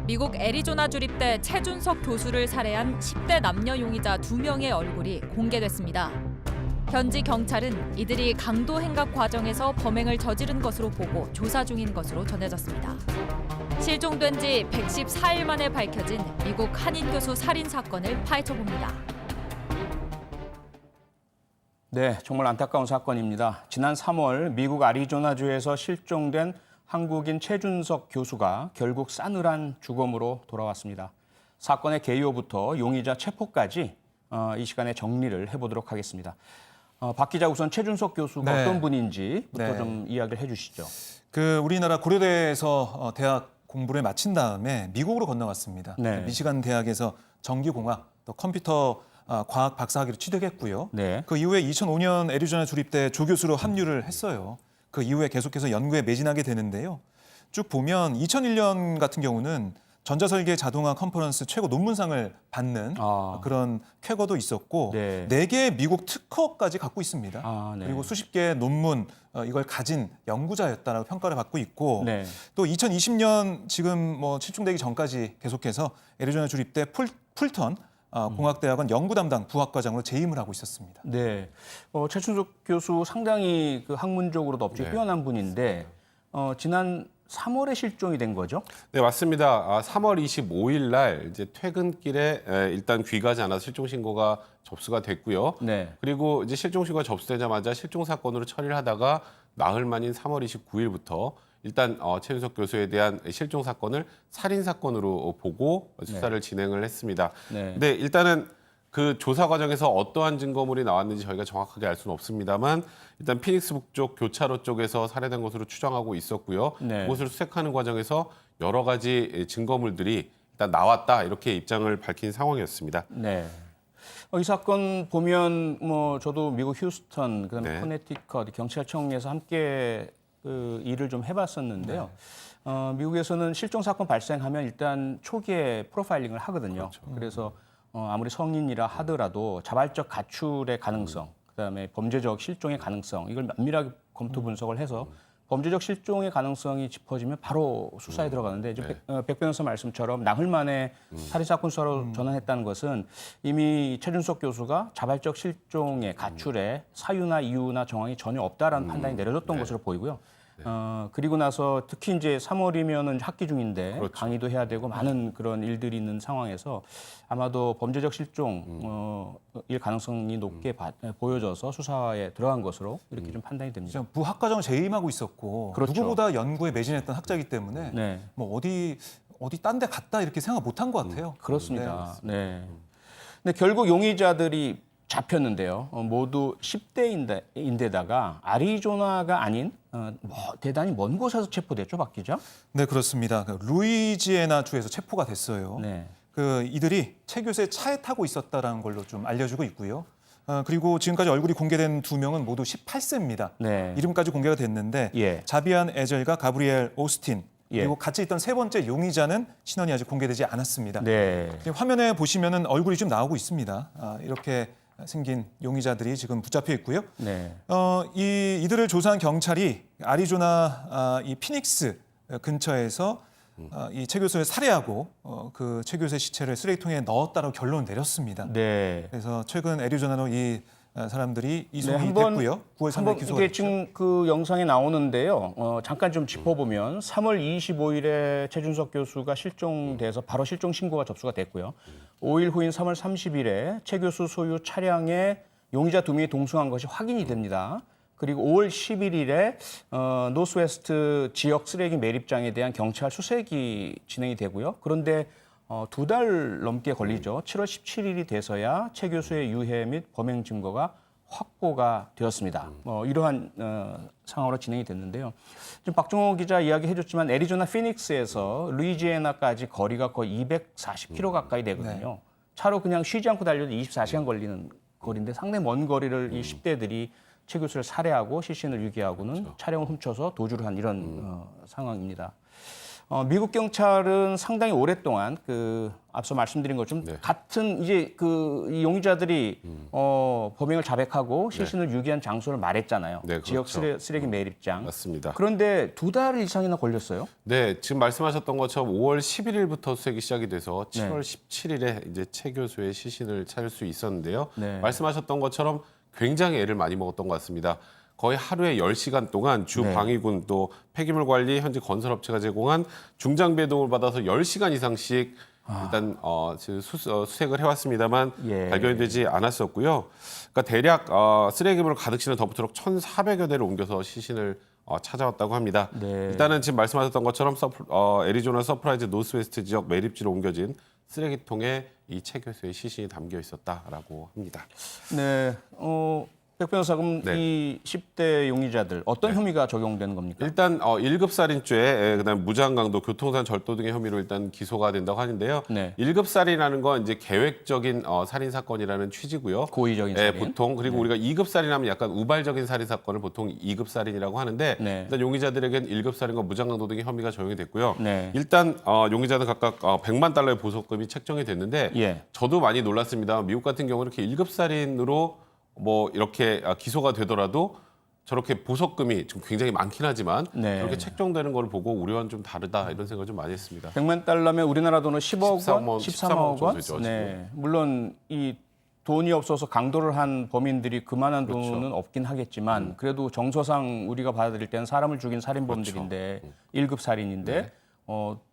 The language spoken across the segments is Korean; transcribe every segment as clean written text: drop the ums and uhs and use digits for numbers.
미국 애리조나 주립대 최준석 교수를 살해한 10대 남녀 용의자 2명의 얼굴이 공개됐습니다. 현지 경찰은 이들이 강도 행각 과정에서 범행을 저지른 것으로 보고 조사 중인 것으로 전해졌습니다. 실종된 지 114일 만에 밝혀진 미국 한인 교수 살인 사건을 파헤쳐봅니다. 네, 정말 안타까운 사건입니다. 지난 3월 미국 애리조나주에서 실종된 한국인 최준석 교수가 결국 싸늘한 죽음으로 돌아왔습니다. 사건의 개요부터 용의자 체포까지 이 시간에 정리를 해보도록 하겠습니다. 박 기자, 우선 최준석 교수가 어떤 분인지부터 좀 이야기를 해주시죠. 우리나라 고려대에서 대학 공부를 마친 다음에 미국으로 건너갔습니다. 네. 미시간 대학에서 전기공학, 또 컴퓨터 과학 박사학위를 취득했고요. 네. 그 이후에 2005년 애리조나 주립대 조교수로 합류를 했어요. 그 이후에 계속해서 연구에 매진하게 되는데요. 쭉 보면 2001년 같은 경우는 전자설계 자동화 컨퍼런스 최고 논문상을 받는 그런 쾌거도 있었고 네. 4개의 미국 특허까지 갖고 있습니다. 네. 그리고 수십 개의 논문 이걸 가진 연구자였다라고 평가를 받고 있고 네. 또 2020년 지금 실종되기 전까지 계속해서 애리조나 주립대 풀턴 공학대학원 연구 담당 부학과장으로 재임을 하고 있었습니다. 네, 최준석 교수 상당히 학문적으로도 업적이 뛰어난 분인데 지난 3월에 실종이 된 거죠? 네, 맞습니다. 3월 25일 날 이제 퇴근길에 일단 귀가하지 않아서 실종 신고가 접수가 됐고요. 네. 그리고 이제 실종 신고가 접수되자마자 실종 사건으로 처리를 하다가 나흘 만인 3월 29일부터 일단 최준석 교수에 대한 실종 사건을 살인 사건으로 보고 수사를 진행을 했습니다. 네. 근데 일단은 그 조사 과정에서 어떠한 증거물이 나왔는지 저희가 정확하게 알 수는 없습니다만 일단 피닉스 북쪽 교차로 쪽에서 살해된 것으로 추정하고 있었고요. 네. 그것을 수색하는 과정에서 여러 가지 증거물들이 일단 나왔다 이렇게 입장을 밝힌 상황이었습니다. 네. 이 사건 보면 저도 미국 휴스턴 그다음에 네. 커네티컷 경찰청에서 함께 일을 좀 해봤었는데요. 미국에서는 실종 사건 발생하면 일단 초기에 프로파일링을 하거든요. 그렇죠. 그래서 아무리 성인이라 하더라도 자발적 가출의 가능성, 그다음에 범죄적 실종의 가능성 이걸 면밀하게 검토 분석을 해서 범죄적 실종의 가능성이 짚어지면 바로 수사에 들어가는데 이제 백 변호사 말씀처럼 나흘 만에 살인 사건 수사로 전환했다는 것은 이미 최준석 교수가 자발적 실종의 가출의 사유나 이유나 정황이 전혀 없다라는 판단이 내려졌던 것으로 보이고요. 그리고 나서 특히 이제 3월이면은 학기 중인데 그렇죠. 강의도 해야 되고 많은 그런 일들이 있는 상황에서 아마도 범죄적 실종 일 가능성이 높게 보여져서 수사에 들어간 것으로 이렇게 좀 판단이 됩니다. 부학과정 재임하고 있었고 그렇죠. 누구보다 연구에 매진했던 학자이기 때문에 네. 어디 딴 데 갔다 이렇게 생각 못한 것 같아요. 그렇습니다. 네. 근데 결국 용의자들이 잡혔는데요. 모두 10대인데다가 애리조나가 아닌 대단히 먼 곳에서 체포됐죠, 박 기자? 네, 그렇습니다. 루이지애나 주에서 체포가 됐어요. 네. 이들이 최 교수의 차에 타고 있었다라는 걸로 좀 알려지고 있고요. 그리고 지금까지 얼굴이 공개된 2명은 모두 18세입니다. 네. 이름까지 공개가 됐는데 예. 자비안 에젤과 가브리엘 오스틴 예. 그리고 같이 있던 세 번째 용의자는 신원이 아직 공개되지 않았습니다. 네. 지금 화면에 보시면은 얼굴이 좀 나오고 있습니다. 이렇게 생긴 용의자들이 지금 붙잡혀 있고요. 네. 이들을 조사한 경찰이 애리조나 이 피닉스 근처에서 이 최 교수를 살해하고 그 최 교수의 시체를 쓰레기통에 넣었다고 결론을 내렸습니다. 네. 그래서 최근 애리조나로 이 사람들이 이송이 한번 됐고요. 9월 3일 기소가 이게 됐죠. 지금 그 영상에 나오는데요. 잠깐 좀 짚어보면 3월 25일에 최준석 교수가 실종돼서 바로 실종 신고가 접수가 됐고요. 5일 후인 3월 30일에 최 교수 소유 차량에 용의자 2명이 동승한 것이 확인이 됩니다. 그리고 5월 11일에 노스웨스트 지역 쓰레기 매립장에 대한 경찰 수색이 진행이 되고요. 그런데 2달 넘게 걸리죠. 7월 17일이 돼서야 최 교수의 유해 및 범행 증거가 확보가 되었습니다. 이러한 상황으로 진행이 됐는데요. 지금 박종호 기자 이야기해 줬지만 애리조나 피닉스에서 루이지애나까지 거리가 거의 240km 가까이 되거든요. 차로 그냥 쉬지 않고 달려도 24시간 걸리는 거리인데 상당히 먼 거리를 이 10대들이 최 교수를 살해하고 시신을 유기하고는 차량을 훔쳐서 도주를 한 이런 상황입니다. 미국 경찰은 상당히 오랫동안 앞서 말씀드린 것처럼 네. 같은 이제 이 용의자들이 범행을 자백하고 시신을 유기한 장소를 말했잖아요. 네, 지역 그렇죠. 쓰레기 매립장. 맞습니다. 그런데 2달 이상이나 걸렸어요. 네, 지금 말씀하셨던 것처럼 5월 11일부터 수색이 시작이 돼서 네. 7월 17일에 이제 최 교수의 시신을 찾을 수 있었는데요. 네. 말씀하셨던 것처럼 굉장히 애를 많이 먹었던 것 같습니다. 거의 하루에 10시간 동안 주 네. 방위군 또 폐기물 관리 현지 건설업체가 제공한 중장 배동을 받아서 10시간 이상씩 일단 수색을 해왔습니다만 예. 발견이 되지 않았었고요. 그러니까 대략 쓰레기물을 가득 실은 더부트럭 1,400여 대를 옮겨서 시신을 찾아왔다고 합니다. 네. 일단은 지금 말씀하셨던 것처럼 애리조나 서프라이즈 노스웨스트 지역 매립지로 옮겨진 쓰레기통에 이 최 교수의 시신이 담겨 있었다라고 합니다. 네. 백 변호사, 그럼 네. 이 10대 용의자들 어떤 혐의가 적용되는 겁니까? 일단 1급 살인죄, 그다음 무장강도, 교통상 절도 등의 혐의로 일단 기소가 된다고 하는데요. 네. 1급 살인이라는 건 이제 계획적인 살인 사건이라는 취지고요. 고의적인 예, 살인. 보통 그리고 우리가 2급 살인하면 약간 우발적인 살인 사건을 보통 2급 살인이라고 하는데 네. 일단 용의자들에게는 1급 살인과 무장강도 등의 혐의가 적용이 됐고요. 네. 일단 용의자들 각각 $100만 달러의 보석금이 책정이 됐는데 예. 저도 많이 놀랐습니다. 미국 같은 경우는 이렇게 1급 살인으로 뭐 이렇게 기소가 되더라도 저렇게 보석금이 좀 굉장히 많긴 하지만 네. 그렇게 책정되는 걸 보고 우리와는 좀 다르다 이런 생각을 좀 많이 했습니다. 100만 달러면 우리나라 돈으로 10억 원, 13억 13억 원. 정도 되죠, 네. 물론 이 돈이 없어서 강도를 한 범인들이 그만한 그렇죠. 돈은 없긴 하겠지만 그래도 정서상 우리가 받아들일 때는 사람을 죽인 살인범들인데 그렇죠. 1급 살인인데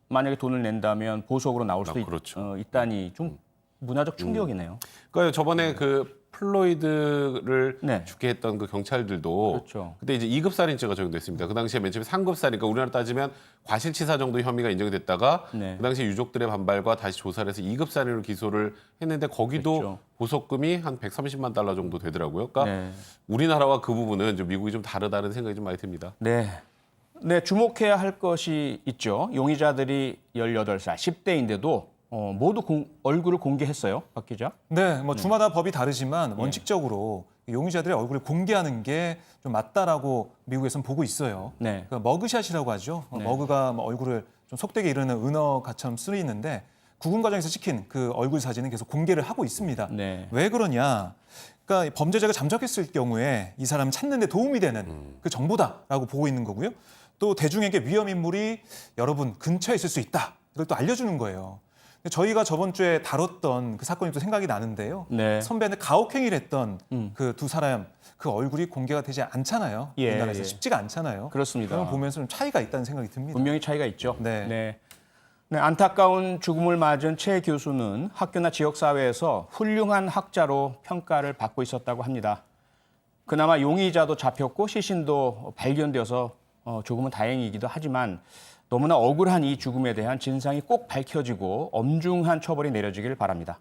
만약에 돈을 낸다면 보석으로 나올 수도 그렇죠. 있다니 좀 문화적 충격이네요. 그러니까 저번에 그 플로이드를 네. 죽게 했던 그 경찰들도 그렇죠. 그때 이제 2급 살인죄가 적용됐습니다. 그 당시에 맨 처음에 3급 살인, 그러니까 우리나라 따지면 과실치사 정도의 혐의가 인정이 됐다가 네. 그 당시에 유족들의 반발과 다시 조사를 해서 2급 살인으로 기소를 했는데 거기도 그렇죠. 보석금이 한 130만 달러 정도 되더라고요. 그러니까 네. 우리나라와 그 부분은 좀 미국이 좀 다르다는 생각이 좀 많이 듭니다. 네. 네, 주목해야 할 것이 있죠. 용의자들이 18살, 10대인데도 모두 얼굴을 공개했어요, 박 기자. 네, 뭐 주마다 법이 다르지만 원칙적으로 용의자들의 얼굴을 공개하는 게 좀 맞다라고 미국에서는 보고 있어요. 네. 그 머그샷이라고 하죠. 머그가 뭐 얼굴을 좀 속되게 이르는 은어가처럼 쓰이는데 구금 과정에서 찍힌 그 얼굴 사진은 계속 공개를 하고 있습니다. 네. 왜 그러냐? 그러니까 범죄자가 잠적했을 경우에 이 사람을 찾는 데 도움이 되는 그 정보다라고 보고 있는 거고요. 또 대중에게 위험 인물이 여러분 근처에 있을 수 있다. 이걸 또 알려주는 거예요. 저희가 저번 주에 다뤘던 그 사건이 또 생각이 나는데요. 네. 선배한테 가혹행위를 했던 그 두 사람 그 얼굴이 공개가 되지 않잖아요. 예, 우리나라에서 예. 쉽지가 않잖아요. 그렇습니다. 그걸 보면서 좀 차이가 있다는 생각이 듭니다. 분명히 차이가 있죠. 네. 네, 안타까운 죽음을 맞은 최 교수는 학교나 지역사회에서 훌륭한 학자로 평가를 받고 있었다고 합니다. 그나마 용의자도 잡혔고 시신도 발견되어서 조금은 다행이기도 하지만 너무나 억울한 이 죽음에 대한 진상이 꼭 밝혀지고 엄중한 처벌이 내려지길 바랍니다.